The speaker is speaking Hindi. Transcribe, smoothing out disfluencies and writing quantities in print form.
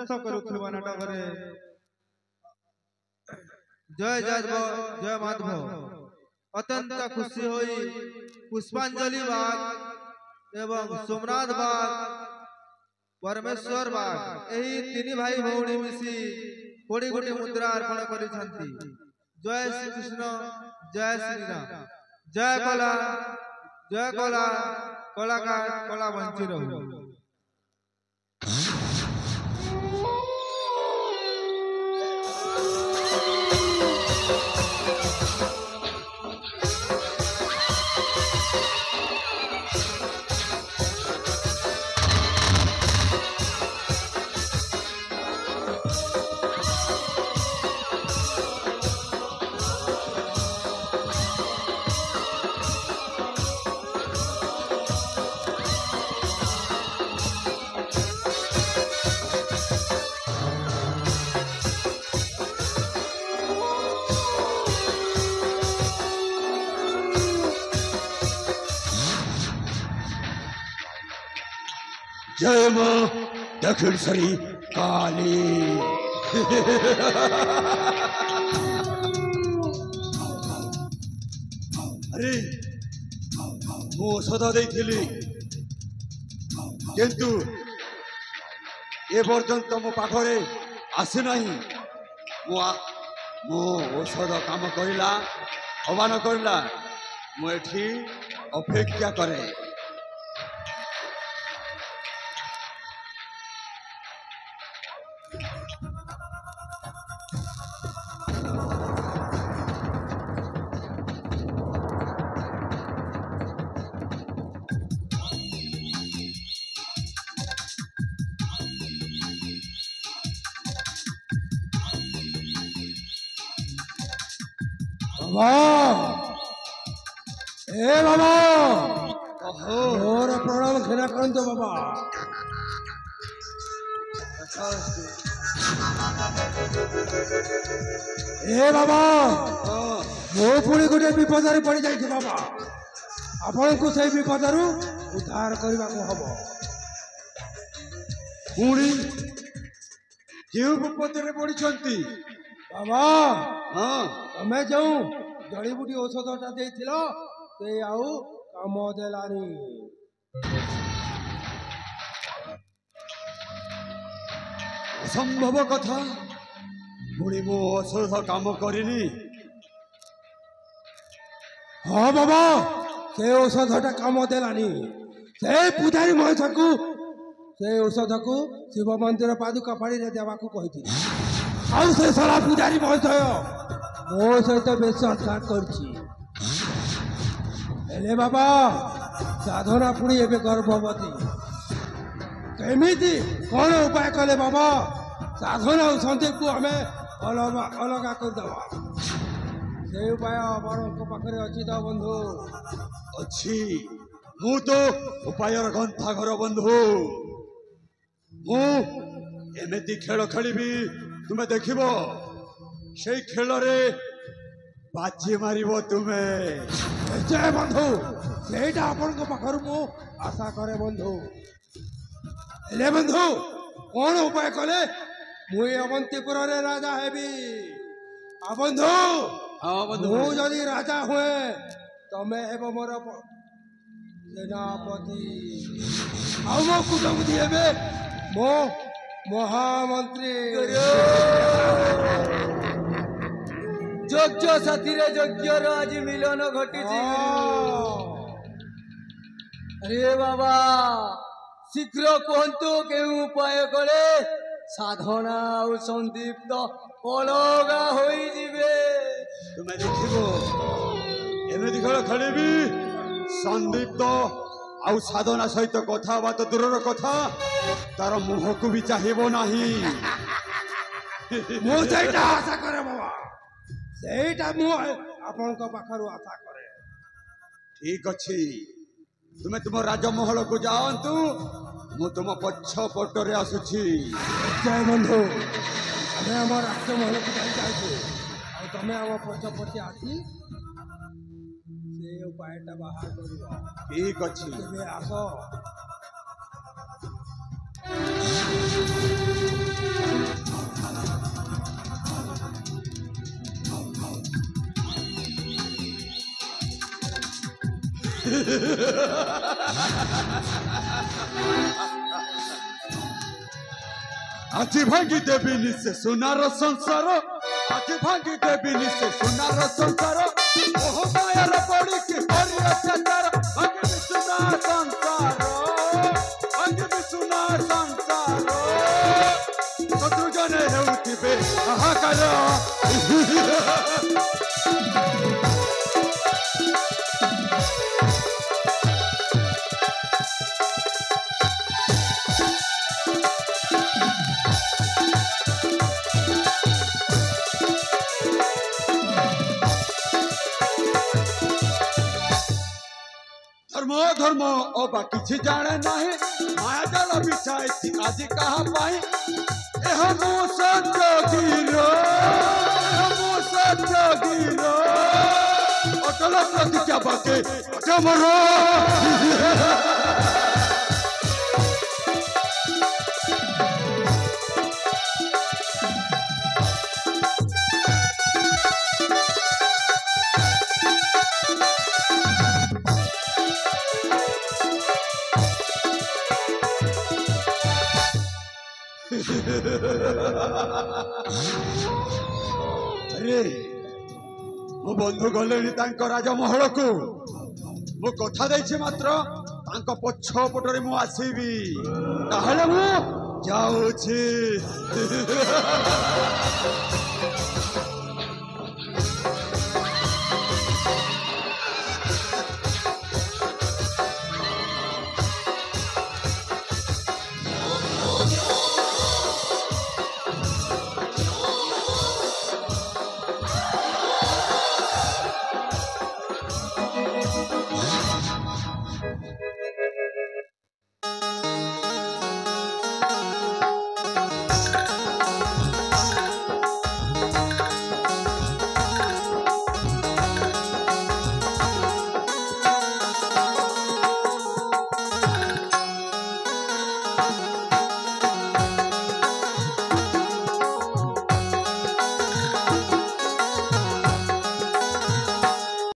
ସୁସ୍ଥ କରୁଥିବା ନାଟକରେ ଜୟ ଯାଦବ ଜୟ ମାଧବ अत्यंत खुशी होई पुष्पांजलि बाग एवं सोमनाथ बाग परमेश्वर बाग यही तीन भाई भौणी मिसी 20 गोटी मुद्रा अर्पण करिसंती। जय श्री कृष्ण जय श्री राम जय कला कलाकार कला बंची रहू। जय मां दक्षिणेश्वरी काली। अरे मु औषध देइथिली किंतु ए पर्यंत मो पाखरे आसी नहीं। मो औषध काम करिला अबान करिला मु एठी अपेक्षा करे। ए बाबा मोर प्रणाम खेना करंतो बाबा। ए बाबा मो पुणी गोटे विपद पड़ जाइए बाबा आपण को से विपद उद्धार करने को हम पुणी क्यों विपद पड़ी बाबा। हाँ तमें जो जड़ीबूटी औषधटा देथिल से आउ काम देलानी। असंभव कथा पुणी मो औषध काम करनी। हाँ बाबा से औषधटा काम देलानी। से पूजारी महेश को से औषध को शिव मंदिर पादुका पाड़ी देवा को कही आउ से सारा पूजारी महेश मो सहित विश्वासघात करे बाबा साधना पुणी एवं गर्भवती केमिति कौन उपाय कले बाबा साधना और संदीप को हमें अलग करदे से उपाय पाखे अच्छी तो बंधु अच्छी मु तो उपाय ग्रंथाघर बंधु मु एमती खेल खेली तुम्हें देखिब से खेल रे बाजी मारिब तुम्हें। जय बंधु सेटा आपण पाखर मु आशा करे बंधु। ले बंधु कौन उपाय कले मुई अवंतीपुर रे राजा हेबी। आ बंधु मु जदि राजा हुए तमे हेब मोर सेनापति आ मो कुटुंबी हेबे मो महामंत्री। योग्य साथी रे योग्य आज मिलन घटी। अरे बाबा शीघ्र कहतु के उपाय करे साधना और संदीप्त अलगा हो तुम्हें देखो एमती खेल खेली संदीप्त आउ साधना सहित कथा बात दूर कथा तार मुह को भी चाहिए नहीं। आशा करे बाबा सेटा मु आपण पाखरु आशा करे। ठीक अच्छी तुम्हें तुम राजमहल को जातु मु तुम पछ पटरे आसुची। जय बंधु हमें आम राजमहल को जाइए तमें आम पछ पछे आसी से उपायटा बाहर कर। ठीक अच्छी आस आज भांगी देवी से सुनार संसार आज भांगी देवी से सुनार संसार ओह मायर पड़ी की हरि अत्याचार भांगी सुना संसार भांगी सुना संसार शत्रु जने हेउथिबे हाहाकार धर्म अबा किछि जाने नहीं माया जाल बिछाई आज कहा पाई एह मो सत्य गिरो अटल प्रतिज्ञा बाके अजमरो अरे मो बंधु गले राजमहल को मो कथा देछि मात्र तांको पछ पटरे मु आसीबी ताहले मु जाउछि